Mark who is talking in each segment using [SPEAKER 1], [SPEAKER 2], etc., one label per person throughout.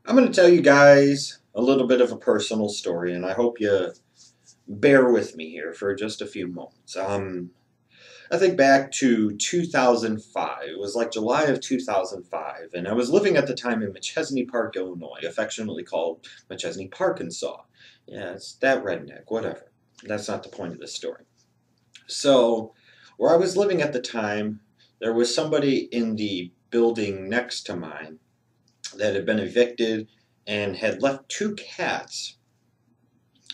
[SPEAKER 1] I'm going to tell you guys a little bit of a personal story, and I hope you bear with me here for just a few moments. I think back to 2005. It was like July of 2005, and I was living at the time in Machesney Park, Illinois, affectionately called Machesney Parkinsaw. Yeah, it's that redneck, whatever. That's not the point of this story. So, where I was living at the time, there was somebody in the building next to mine that had been evicted and had left two cats,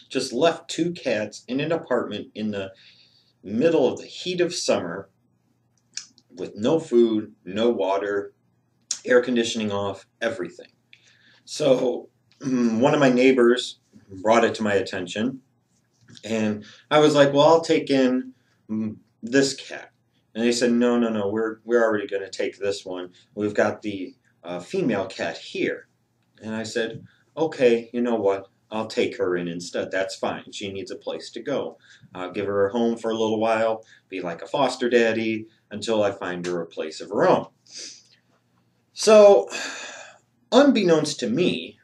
[SPEAKER 1] just left two cats in an apartment in the middle of the heat of summer with no food, no water, air conditioning off, everything. So one of my neighbors brought it to my attention, and I was like, well, I'll take in this cat. And they said, no, no, no, we're already going to take this one. We've got the female cat here. And I said, okay, you know what? I'll take her in instead. That's fine. She needs a place to go. I'll give her a home for a little while, be like a foster daddy until I find her a place of her own. So, unbeknownst to me,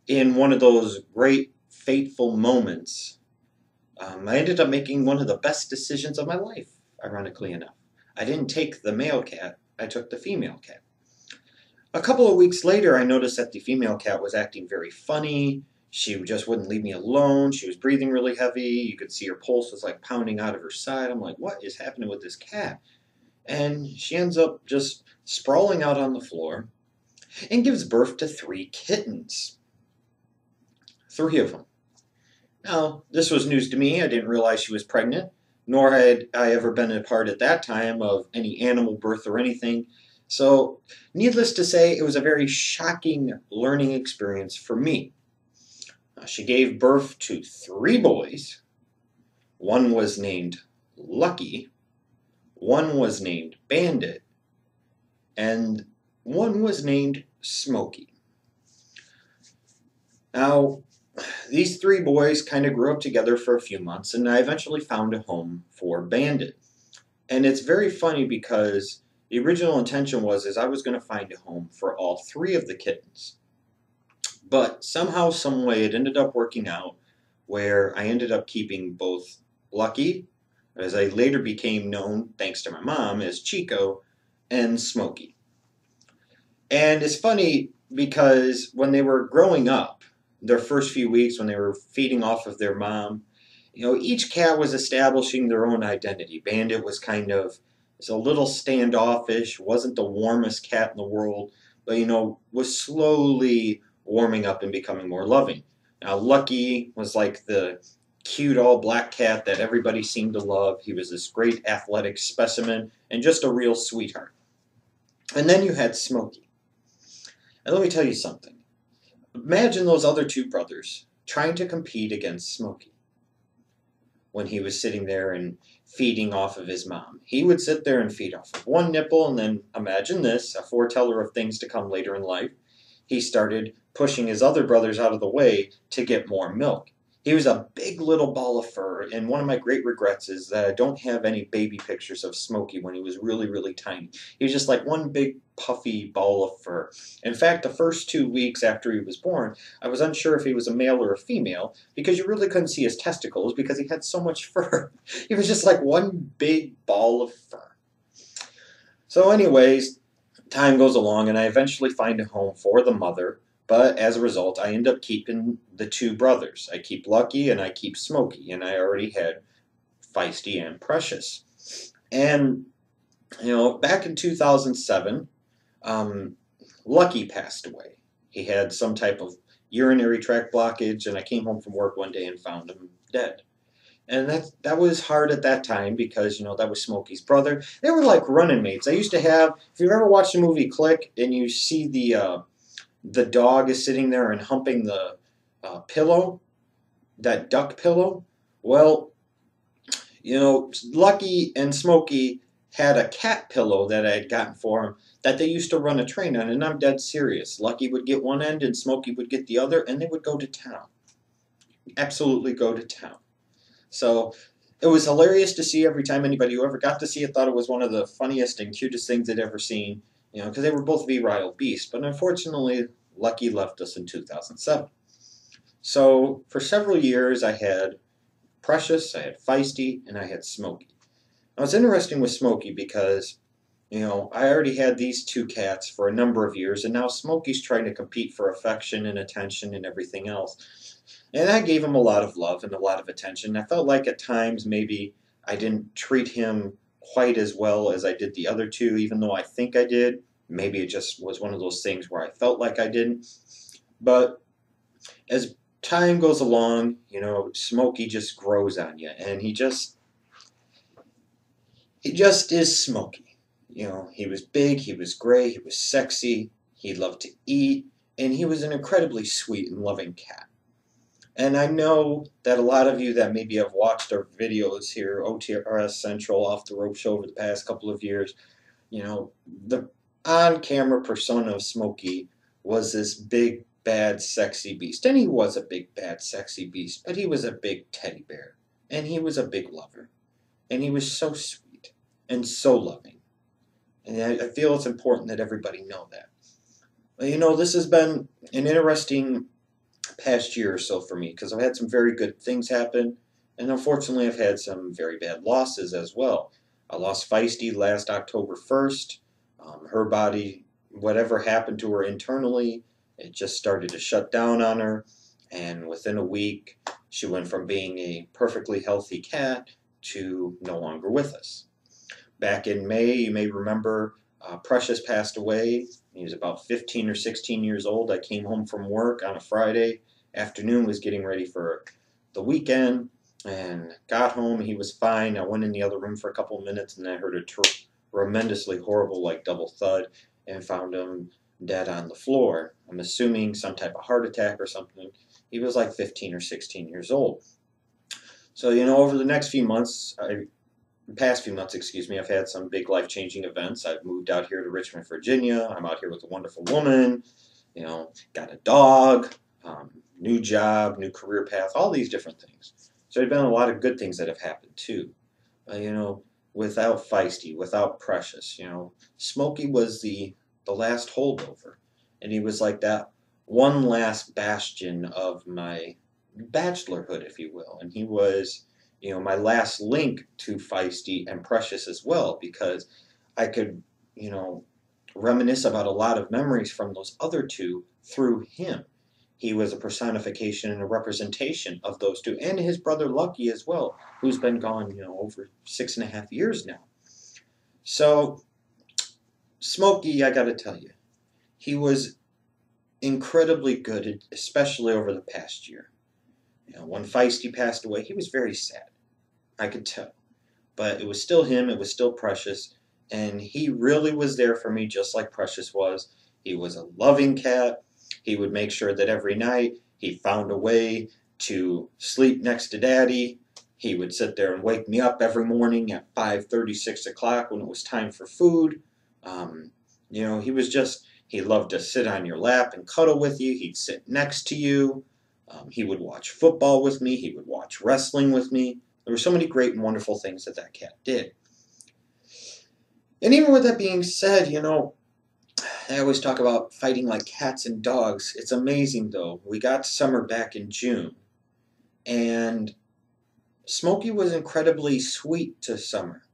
[SPEAKER 1] in one of those great fateful moments, I ended up making one of the best decisions of my life, ironically enough. I didn't take the male cat, I took the female cat. A couple of weeks later, I noticed that the female cat was acting very funny. She just wouldn't leave me alone. She was breathing really heavy. You could see her pulse was like pounding out of her side. I'm like, what is happening with this cat? And she ends up just sprawling out on the floor and gives birth to three kittens. Three of them. Now, this was news to me. I didn't realize she was pregnant, nor had I ever been a part at that time of any animal birth or anything. So, needless to say, it was a very shocking learning experience for me. She gave birth to three boys. One was named Lucky, one was named Bandit, and one was named Smokey. Now, these three boys kind of grew up together for a few months, and I eventually found a home for Bandit. And it's very funny because the original intention was I was going to find a home for all three of the kittens. But somehow, some way, it ended up working out where I ended up keeping both Lucky, as I later became known, thanks to my mom, as Chico, and Smokey. And it's funny because when they were growing up, their first few weeks when they were feeding off of their mom, each cat was establishing their own identity. Bandit was kind of a little standoffish, wasn't the warmest cat in the world, but was slowly warming up and becoming more loving. Now Lucky was like the cute all black cat that everybody seemed to love. He was this great athletic specimen and just a real sweetheart. And then you had Smokey. And let me tell you something. Imagine those other two brothers trying to compete against Smokey when he was sitting there and feeding off of his mom. He would sit there and feed off of one nipple, and then imagine this, a foreteller of things to come later in life. He started pushing his other brothers out of the way to get more milk. He was a big little ball of fur, and one of my great regrets is that I don't have any baby pictures of Smokey when he was really, really tiny. He was just like one big puffy ball of fur. In fact, the first 2 weeks after he was born, I was unsure if he was a male or a female because you really couldn't see his testicles because he had so much fur. He was just like one big ball of fur. So anyways, time goes along and I eventually find a home for the mother. But as a result, I end up keeping the two brothers. I keep Lucky and I keep Smokey, and I already had Feisty and Precious. And, back in 2007, Lucky passed away. He had some type of urinary tract blockage, and I came home from work one day and found him dead. And that was hard at that time because, that was Smokey's brother. They were like running mates. I used to have, if you've ever watched the movie Click and you see the dog is sitting there and humping the pillow, that duck pillow. Well, Lucky and Smokey had a cat pillow that I had gotten for him that they used to run a train on, and I'm dead serious. Lucky would get one end and Smokey would get the other, and they would go to town. Absolutely go to town. So it was hilarious to see every time. Anybody who ever got to see it thought it was one of the funniest and cutest things they'd ever seen, because they were both virile beasts. But unfortunately, Lucky left us in 2007. So for several years I had Precious, I had Feisty, and I had Smokey. Now it's interesting with Smokey because, I already had these two cats for a number of years, and now Smokey's trying to compete for affection and attention and everything else. And I gave him a lot of love and a lot of attention. I felt like at times maybe I didn't treat him quite as well as I did the other two, even though I think I did. Maybe it just was one of those things where I felt like I didn't. But as time goes along, Smokey just grows on you, and he just is Smokey. He was big, he was gray, he was sexy, he loved to eat, and he was an incredibly sweet and loving cat. And I know that a lot of you that maybe have watched our videos here, OTRSCentral, Off the Rope Show, over the past couple of years, the on-camera persona of Smokey was this big, bad, sexy beast. And he was a big, bad, sexy beast, but he was a big teddy bear. And he was a big lover. And he was so sweet and so loving. And I feel it's important that everybody know that. This has been an interesting past year or so for me because I've had some very good things happen, and unfortunately I've had some very bad losses as well. I lost Feisty last October 1st. Her body, whatever happened to her internally, it just started to shut down on her, and within a week she went from being a perfectly healthy cat to no longer with us. Back in May, you may remember, Precious passed away. He was about 15 or 16 years old. I came home from work on a Friday afternoon, was getting ready for the weekend, and got home. He was fine. I went in the other room for a couple of minutes, and I heard a tremendously horrible, double thud, and found him dead on the floor. I'm assuming some type of heart attack or something. He was like 15 or 16 years old. So, over the past few months, I've had some big life-changing events. I've moved out here to Richmond, Virginia. I'm out here with a wonderful woman, got a dog, new job, new career path, all these different things. So there's been a lot of good things that have happened too. Without Feisty, without Precious, Smokey was the last holdover. And he was like that one last bastion of my bachelorhood, if you will. And he was my last link to Feisty and Precious as well, because I could, reminisce about a lot of memories from those other two through him. He was a personification and a representation of those two, and his brother Lucky as well, who's been gone, over 6.5 years now. So, Smokey, I gotta tell you, he was incredibly good, especially over the past year. When Feisty passed away, he was very sad. I could tell. But it was still him, it was still Precious, and he really was there for me just like Precious was. He was a loving cat. He would make sure that every night he found a way to sleep next to Daddy. He would sit there and wake me up every morning at 5:30, 6 o'clock when it was time for food. He loved to sit on your lap and cuddle with you. He'd sit next to you. He would watch football with me. He would watch wrestling with me. There were so many great and wonderful things that cat did. And even with that being said, I always talk about fighting like cats and dogs. It's amazing, though. We got Summer back in June, and Smokey was incredibly sweet to Summer.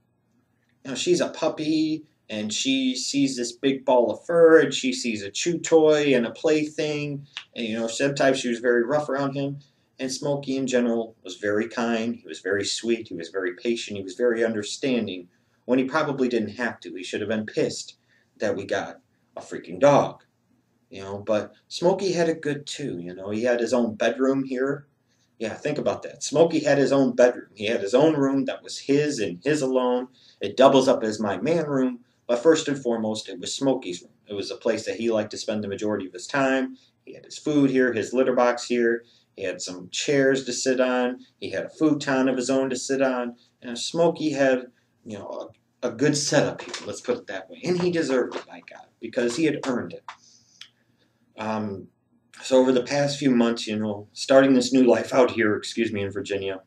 [SPEAKER 1] She's a puppy, and she sees this big ball of fur, and she sees a chew toy and a plaything, and sometimes she was very rough around him. And Smokey in general was very kind, he was very sweet, he was very patient, he was very understanding when he probably didn't have to. He should have been pissed that we got a freaking dog. But Smokey had it good too. He had his own bedroom here. Yeah, think about that. Smokey had his own bedroom. He had his own room that was his and his alone. It doubles up as my man room, but first and foremost, it was Smokey's room. It was a place that he liked to spend the majority of his time. He had his food here, his litter box here. He had some chairs to sit on. He had a futon of his own to sit on. And Smokey had, a good setup here, let's put it that way. And he deserved it, by God, because he had earned it. So over the past few months, starting this new life out here, in Virginia,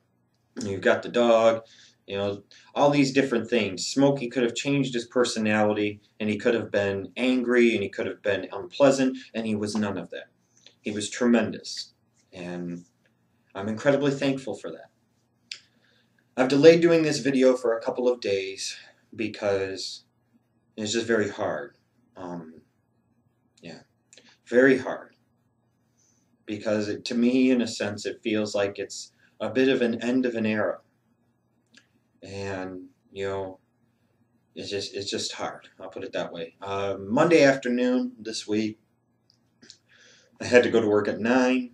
[SPEAKER 1] you've got the dog, You know, all these different things. Smokey could have changed his personality, and he could have been angry, and he could have been unpleasant, and he was none of that. He was tremendous, and I'm incredibly thankful for that. I've delayed doing this video for a couple of days because it's just very hard. Yeah, very hard. Because to me, in a sense, it feels like it's a bit of an end of an era. And, it's just hard. I'll put it that way. Monday afternoon this week, I had to go to work at 9.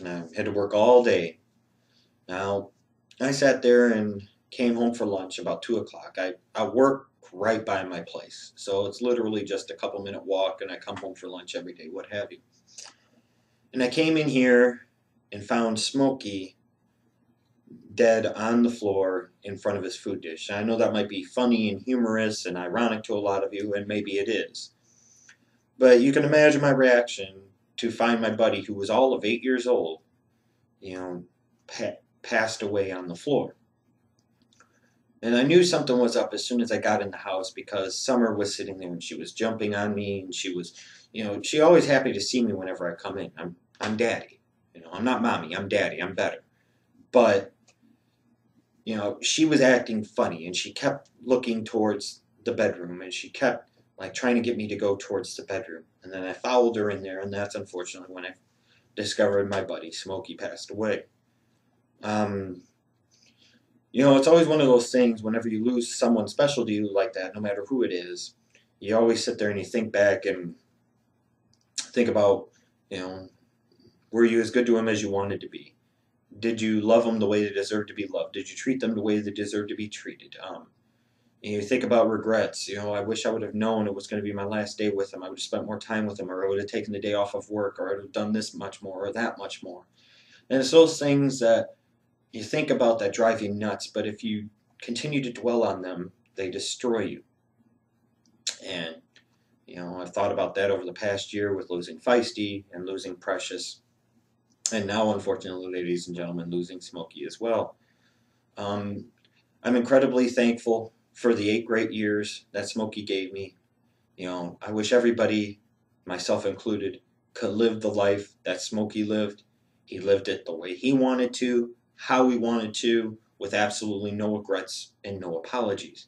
[SPEAKER 1] I had to work all day. Now, I sat there and came home for lunch about 2 o'clock. I work right by my place, so it's literally just a couple-minute walk, and I come home for lunch every day, what have you. And I came in here and found Smokey dead on the floor in front of his food dish. I know that might be funny and humorous and ironic to a lot of you, and maybe it is. But you can imagine my reaction to find my buddy, who was all of 8 years old, passed away on the floor. And I knew something was up as soon as I got in the house, because Summer was sitting there and she was jumping on me, and she was, she always happy to see me whenever I come in. I'm daddy. I'm not mommy. I'm daddy. I'm better. But she was acting funny, and she kept looking towards the bedroom, and she kept trying to get me to go towards the bedroom. And then I followed her in there, and that's unfortunately when I discovered my buddy Smokey passed away. It's always one of those things, whenever you lose someone special to you like that, no matter who it is, you always sit there and you think back and think about, were you as good to him as you wanted to be? Did you love them the way they deserve to be loved? Did you treat them the way they deserve to be treated? You think about regrets. I wish I would have known it was going to be my last day with them. I would have spent more time with them, or I would have taken the day off of work, or I would have done this much more or that much more. And it's those things that you think about that drive you nuts, but if you continue to dwell on them, they destroy you. And, I've thought about that over the past year with losing Feisty and losing Precious. And now, unfortunately, ladies and gentlemen, losing Smokey as well. I'm incredibly thankful for the 8 great years that Smokey gave me. I wish everybody, myself included, could live the life that Smokey lived. He lived it the way he wanted to, how he wanted to, with absolutely no regrets and no apologies.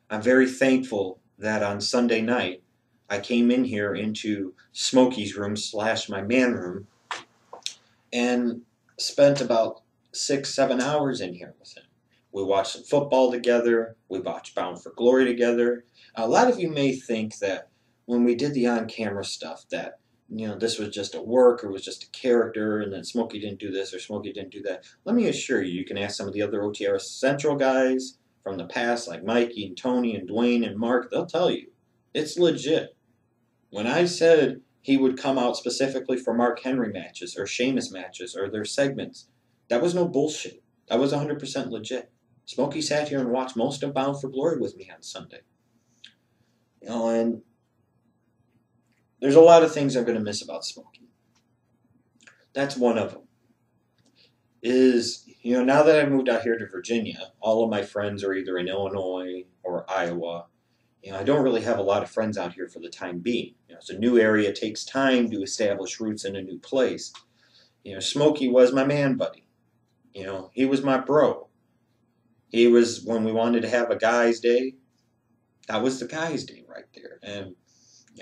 [SPEAKER 1] I'm very thankful that on Sunday night, I came in here into Smokey's room / my man room, and spent about 6-7 hours in here with him. We watched some football together. We watched Bound for Glory together. A lot of you may think that when we did the on-camera stuff that, this was just a work, or was just a character, and that Smokey didn't do this or Smokey didn't do that. Let me assure you, you can ask some of the other OTRSCentral guys from the past, like Mikey and Tony and Dwayne and Mark. They'll tell you, it's legit. When I said he would come out specifically for Mark Henry matches or Sheamus matches or their segments, that was no bullshit. That was 100% legit. Smokey sat here and watched most of Bound for Glory with me on Sunday. And there's a lot of things I'm going to miss about Smokey. That's one of them. Now that I've moved out here to Virginia, all of my friends are either in Illinois or Iowa. I don't really have a lot of friends out here for the time being. It's a new area. It takes time to establish roots in a new place. Smokey was my man buddy. He was my bro. He was, when we wanted to have a guy's day, that was the guy's day right there. And,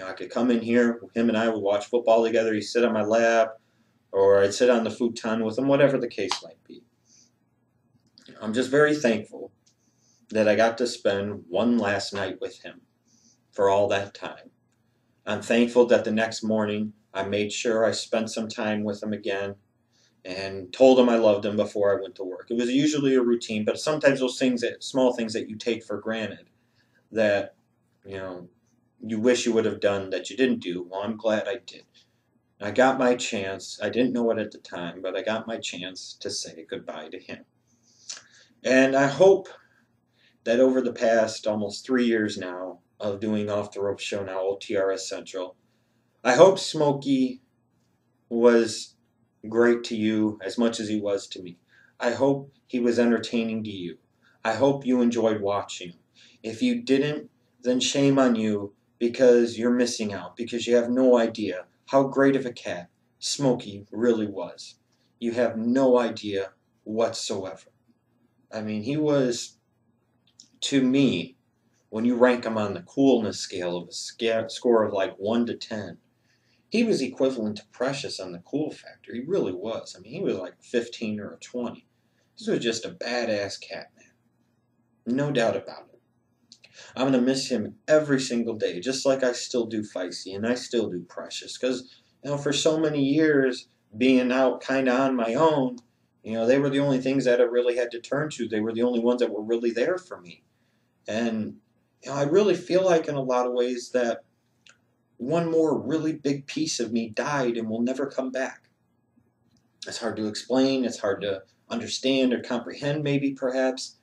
[SPEAKER 1] I could come in here, him and I would watch football together. He'd sit on my lap, or I'd sit on the futon with him, whatever the case might be. I'm just very thankful that I got to spend one last night with him for all that time. I'm thankful that the next morning I made sure I spent some time with him again and told him I loved him before I went to work. It was usually a routine, but sometimes those things, small things that you take for granted, that, you wish you would have done that you didn't do. Well, I'm glad I did. I got my chance. I didn't know it at the time, but I got my chance to say goodbye to him. And I hope that over the past almost 3 years now of doing Off the Rope Show, now OTRSCentral, I hope Smokey was great to you as much as he was to me. I hope he was entertaining to you. I hope you enjoyed watching. If you didn't, then shame on you, because you're missing out, because you have no idea how great of a cat Smokey really was. You have no idea whatsoever. I mean, he was, to me, when you rank him on the coolness scale of a score of like 1 to 10, he was equivalent to Precious on the cool factor. He really was. I mean, he was like 15 or a 20. This was just a badass cat, man. No doubt about it. I'm going to miss him every single day, just like I still do Feisty and I still do Precious. Because, for so many years, being out kind of on my own, they were the only things that I really had to turn to. They were the only ones that were really there for me. And I really feel like in a lot of ways that one more really big piece of me died and will never come back. It's hard to explain, it's hard to understand or comprehend maybe perhaps,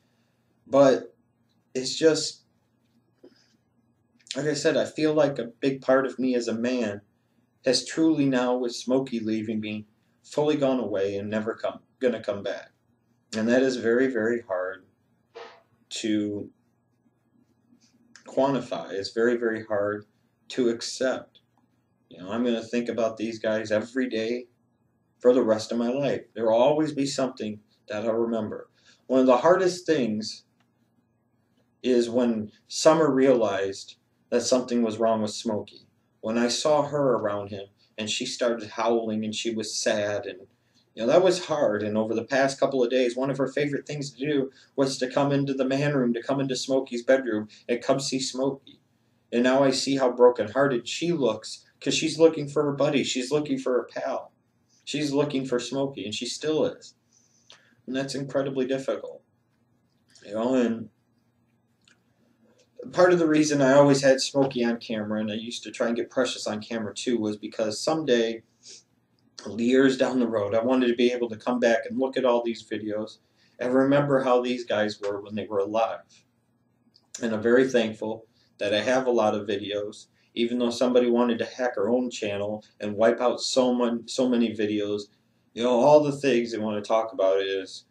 [SPEAKER 1] but it's just, like I said, I feel like a big part of me as a man has truly now, with Smokey leaving me, fully gone away and never gonna come back. And that is very, very hard to quantify. It's very, very hard to accept. I'm going to think about these guys every day for the rest of my life. There will always be something that I'll remember. One of the hardest things is when Summer realized that something was wrong with Smokey. When I saw her around him and she started howling and she was sad, and that was hard. And over the past couple of days, one of her favorite things to do was to come into the man room, to come into Smokey's bedroom and come see Smokey. And now I see how brokenhearted she looks, because she's looking for her buddy. She's looking for her pal. She's looking for Smokey, and she still is. And that's incredibly difficult. And part of the reason I always had Smokey on camera, and I used to try and get Precious on camera too, was because someday, years down the road, I wanted to be able to come back and look at all these videos and remember how these guys were when they were alive. And I'm very thankful that I have a lot of videos, even though somebody wanted to hack our own channel and wipe out so many videos. All the things they want to talk about is,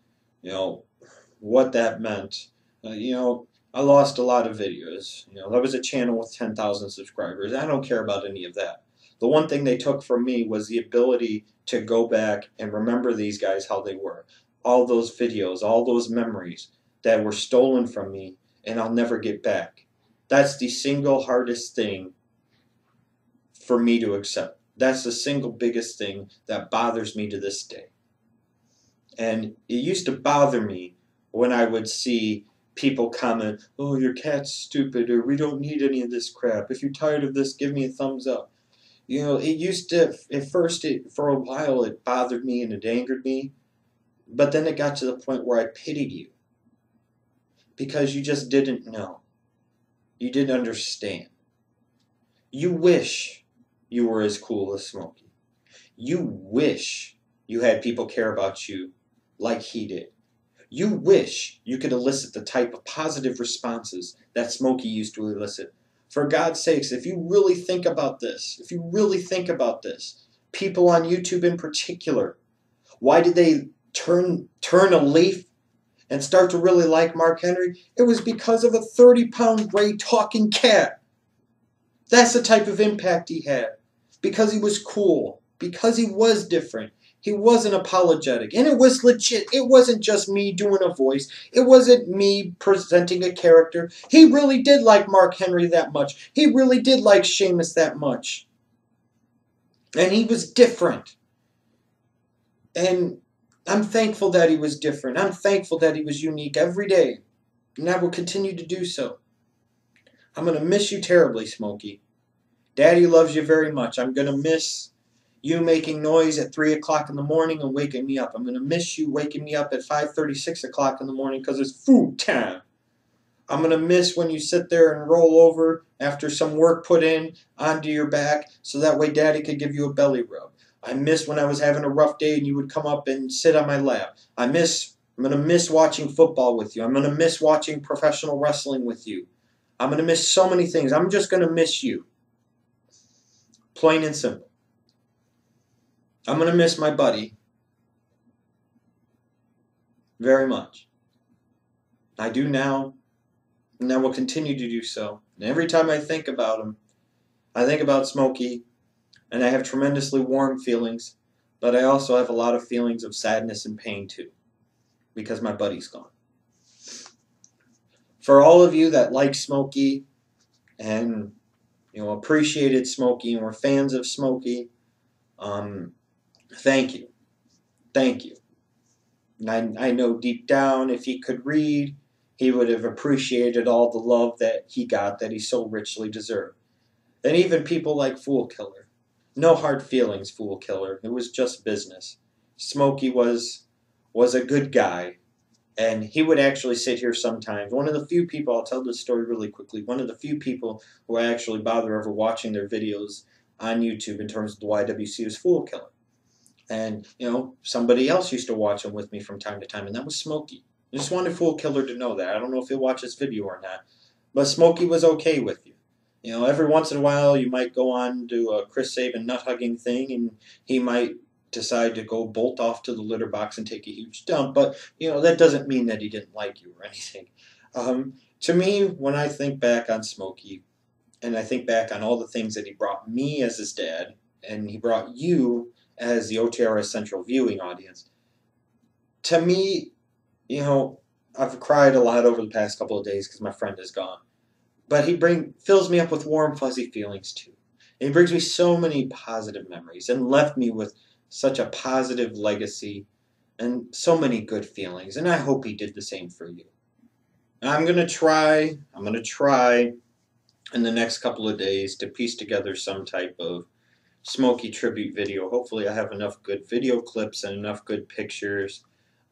[SPEAKER 1] what that meant. I lost a lot of videos. That was a channel with 10,000 subscribers. I don't care about any of that. The one thing they took from me was the ability to go back and remember these guys how they were. All those videos, all those memories that were stolen from me, and I'll never get back. That's the single hardest thing for me to accept. That's the single biggest thing that bothers me to this day. And it used to bother me when I would see people comment, "Oh, your cat's stupid," or "We don't need any of this crap. If you're tired of this, give me a thumbs up." It used to, at first, for a while, it bothered me and it angered me. But then it got to the point where I pitied you, because you just didn't know. You didn't understand. You wish you were as cool as Smokey. You wish you had people care about you like he did. You wish you could elicit the type of positive responses that Smokey used to elicit. For God's sakes, if you really think about this, people on YouTube in particular, why did they turn a leaf and start to really like Mark Henry? It was because of a 30-pound gray talking cat. That's the type of impact he had. Because he was cool. Because he was different. He wasn't apologetic. And it was legit. It wasn't just me doing a voice. It wasn't me presenting a character. He really did like Mark Henry that much. He really did like Sheamus that much. And he was different. And I'm thankful that he was different. I'm thankful that he was unique every day. And I will continue to do so. I'm going to miss you terribly, Smokey. Daddy loves you very much. I'm going to miss you making noise at 3 o'clock in the morning and waking me up. I'm going to miss you waking me up at 5:30, 6 o'clock in the morning because it's food time. I'm going to miss when you sit there and roll over after some work put in onto your back so that way Daddy could give you a belly rub. I miss when I was having a rough day and you would come up and sit on my lap. I'm going to miss watching football with you. I'm going to miss watching professional wrestling with you. I'm going to miss so many things. I'm just going to miss you. Plain and simple. I'm going to miss my buddy very much. I do now, and I will continue to do so. And every time I think about him, I think about Smokey, and I have tremendously warm feelings, but I also have a lot of feelings of sadness and pain too, because my buddy's gone. For all of you that like Smokey and appreciated Smokey and were fans of Smokey, thank you, thank you. And I know deep down, if he could read, he would have appreciated all the love that he got, that he so richly deserved. And even people like Fool Killer. No hard feelings, Fool Killer. It was just business. Smokey was a good guy, and he would actually sit here sometimes. One of the few people, I'll tell this story really quickly, one of the few people who I actually bother ever watching their videos on YouTube in terms of the YWC was Fool Killer. And, somebody else used to watch him with me from time to time, and that was Smokey. I just wanted Fool Killer to know that. I don't know if he'll watch this video or not, but Smokey was okay with you. Every once in a while you might go on to a Chris Sabin nut-hugging thing, and he might decide to go bolt off to the litter box and take a huge dump, but, that doesn't mean that he didn't like you or anything. To me, when I think back on Smokey, and I think back on all the things that he brought me as his dad, and he brought you as the OTRSCentral viewing audience, to me, I've cried a lot over the past couple of days because my friend is gone. But he fills me up with warm, fuzzy feelings too. He brings me so many positive memories and left me with such a positive legacy and so many good feelings. And I hope he did the same for you. I'm going to try in the next couple of days to piece together some type of Smokey tribute video. Hopefully I have enough good video clips and enough good pictures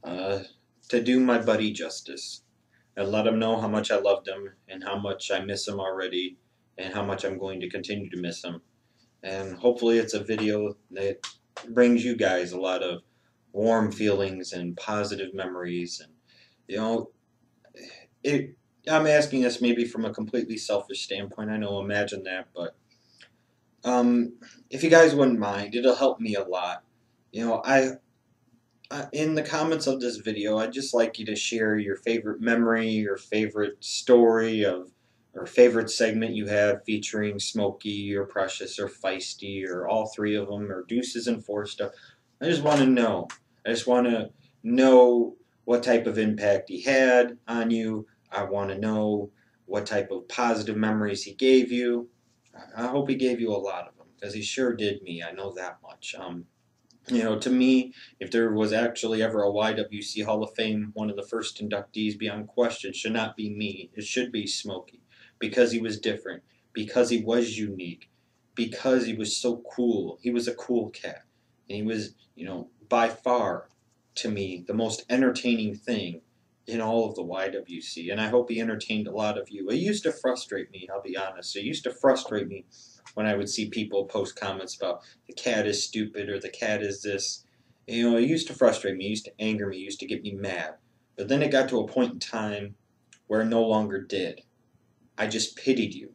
[SPEAKER 1] to do my buddy justice and let him know how much I loved him and how much I miss him already and how much I'm going to continue to miss him. And hopefully it's a video that brings you guys a lot of warm feelings and positive memories. And I'm asking this maybe from a completely selfish standpoint. I know, imagine that, but if you guys wouldn't mind, it'll help me a lot. In the comments of this video, I'd just like you to share your favorite memory, your favorite story or favorite segment you have featuring Smokey or Precious or Feisty or all three of them or Deuces and Four Stuff. I just want to know. I just want to know what type of impact he had on you. I want to know what type of positive memories he gave you. I hope he gave you a lot of them because he sure did me. I know that much. To me, if there was actually ever a YWC Hall of Fame, one of the first inductees beyond question should not be me. It should be Smokey, because he was different, because he was unique, because he was so cool. He was a cool cat. And he was, by far, to me, the most entertaining thing in all of the YWC. And I hope he entertained a lot of you. It used to frustrate me, I'll be honest. It used to frustrate me when I would see people post comments about the cat is stupid or the cat is this. It used to frustrate me, it used to anger me, it used to get me mad. But then it got to a point in time where it no longer did. I just pitied you.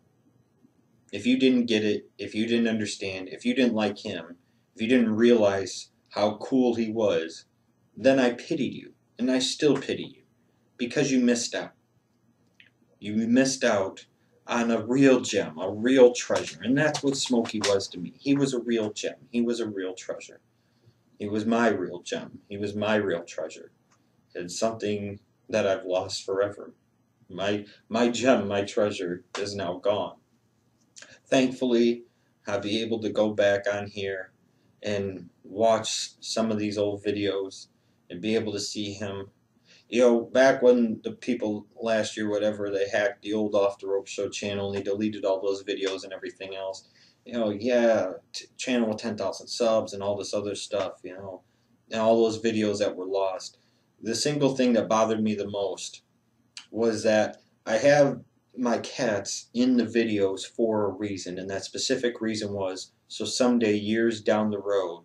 [SPEAKER 1] If you didn't get it, if you didn't understand, if you didn't like him, if you didn't realize how cool he was, then I pitied you. And I still pity you. Because you missed out. You missed out on a real gem, a real treasure. And that's what Smokey was to me. He was a real gem. He was a real treasure. He was my real gem. He was my real treasure. It's something that I've lost forever. My gem, my treasure is now gone. Thankfully, I'll be able to go back on here and watch some of these old videos and be able to see him. Back when the people last year, whatever, they hacked the old Off the Rope Show channel and they deleted all those videos and everything else. Channel with 10,000 subs and all this other stuff, and all those videos that were lost. The single thing that bothered me the most was that I have my cats in the videos for a reason, and that specific reason was so someday, years down the road,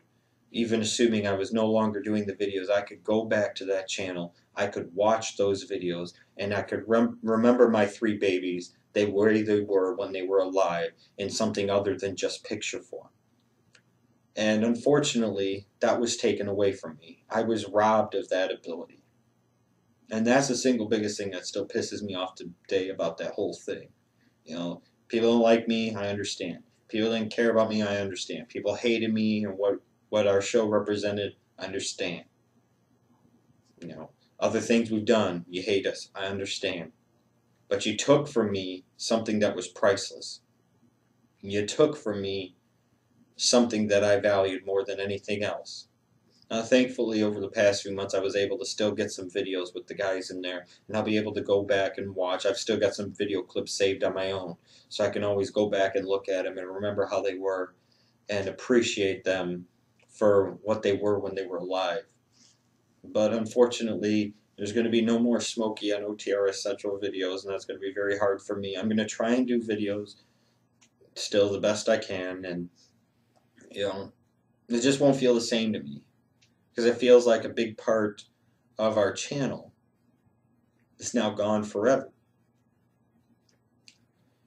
[SPEAKER 1] even assuming I was no longer doing the videos, I could go back to that channel, I could watch those videos, and I could remember my three babies, where they were when they were alive, in something other than just picture form. And unfortunately, that was taken away from me. I was robbed of that ability. And that's the single biggest thing that still pisses me off today about that whole thing. You know, people don't like me, I understand. People didn't care about me, I understand. People hated me and what our show represented, I understand. You know, other things we've done, you hate us, I understand. But you took from me something that was priceless. You took from me something that I valued more than anything else. Now, thankfully, over the past few months, I was able to still get some videos with the guys in there, and I'll be able to go back and watch. I've still got some video clips saved on my own, so I can always go back and look at them and remember how they were and appreciate them for what they were when they were alive. But unfortunately, there's going to be no more Smokey on OTRSCentral videos, and that's going to be very hard for me. I'm going to try and do videos still the best I can, and you know, it just won't feel the same to me because it feels like a big part of our channel is now gone forever.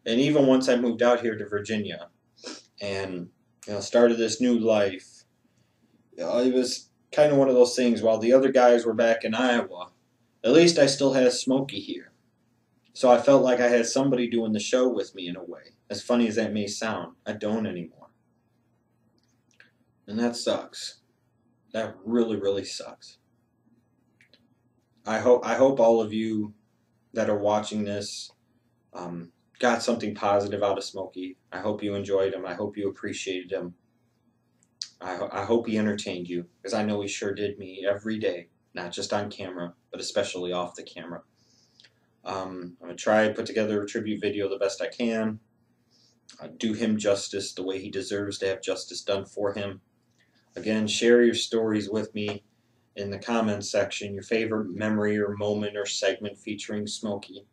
[SPEAKER 1] And even once I moved out here to Virginia and started this new life, it was kind of one of those things. While the other guys were back in Iowa, at least I still had Smokey here. So I felt like I had somebody doing the show with me in a way. As funny as that may sound, I don't anymore. And that sucks. That really, really sucks. I hope all of you that are watching this got something positive out of Smokey. I hope you enjoyed him. I hope you appreciated him. I hope he entertained you, because I know he sure did me every day, not just on camera, but especially off the camera. I'm going to try to put together a tribute video the best I can. Do him justice the way he deserves to have justice done for him. Again, share your stories with me in the comments section, your favorite memory or moment or segment featuring Smokey.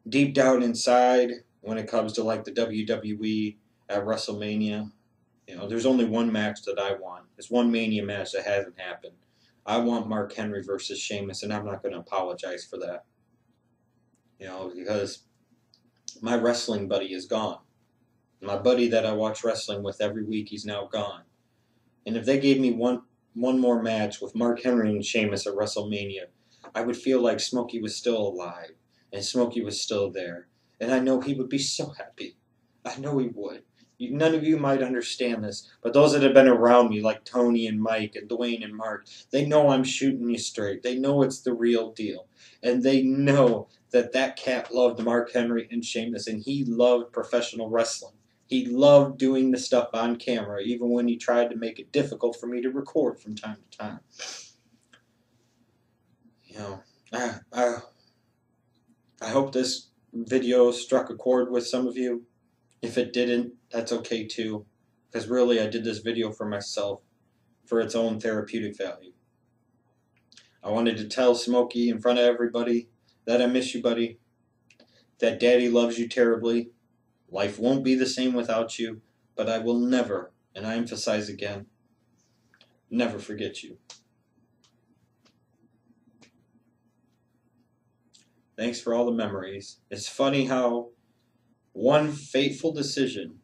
[SPEAKER 1] Deep down inside, when it comes to like the WWE at WrestleMania, there's only one match that I want. There's one Mania match that hasn't happened. I want Mark Henry versus Sheamus, and I'm not going to apologize for that. Because my wrestling buddy is gone. My buddy that I watch wrestling with every week, he's now gone. And if they gave me one more match with Mark Henry and Sheamus at WrestleMania, I would feel like Smokey was still alive and Smokey was still there. And I know he would be so happy. I know he would. None of you might understand this, but those that have been around me, like Tony and Mike and Dwayne and Mark, they know I'm shooting you straight. They know it's the real deal. And they know that cat loved Mark Henry and Sheamus, and he loved professional wrestling. He loved doing the stuff on camera, even when he tried to make it difficult for me to record from time to time. I hope this video struck a chord with some of you. If it didn't, that's okay too, because really I did this video for myself, for its own therapeutic value. I wanted to tell Smokey in front of everybody that I miss you, buddy, that Daddy loves you terribly. Life won't be the same without you, but I will never, and I emphasize again, never forget you. Thanks for all the memories. It's funny how one fateful decision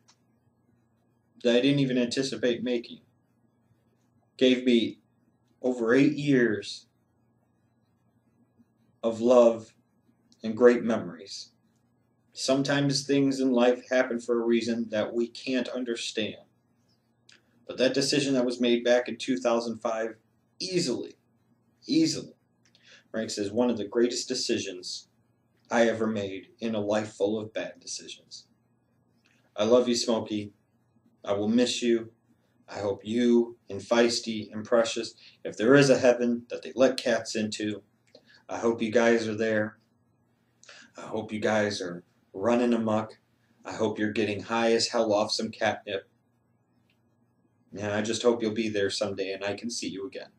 [SPEAKER 1] that I didn't even anticipate making gave me over 8 years of love and great memories. Sometimes things in life happen for a reason that we can't understand. But that decision that was made back in 2005 easily ranks as one of the greatest decisions I ever made in a life full of bad decisions. I love you, Smokey. I will miss you. I hope you and Feisty and Precious, if there is a heaven that they let cats into, I hope you guys are there. I hope you guys are running amok. I hope you're getting high as hell off some catnip. And I just hope you'll be there someday and I can see you again.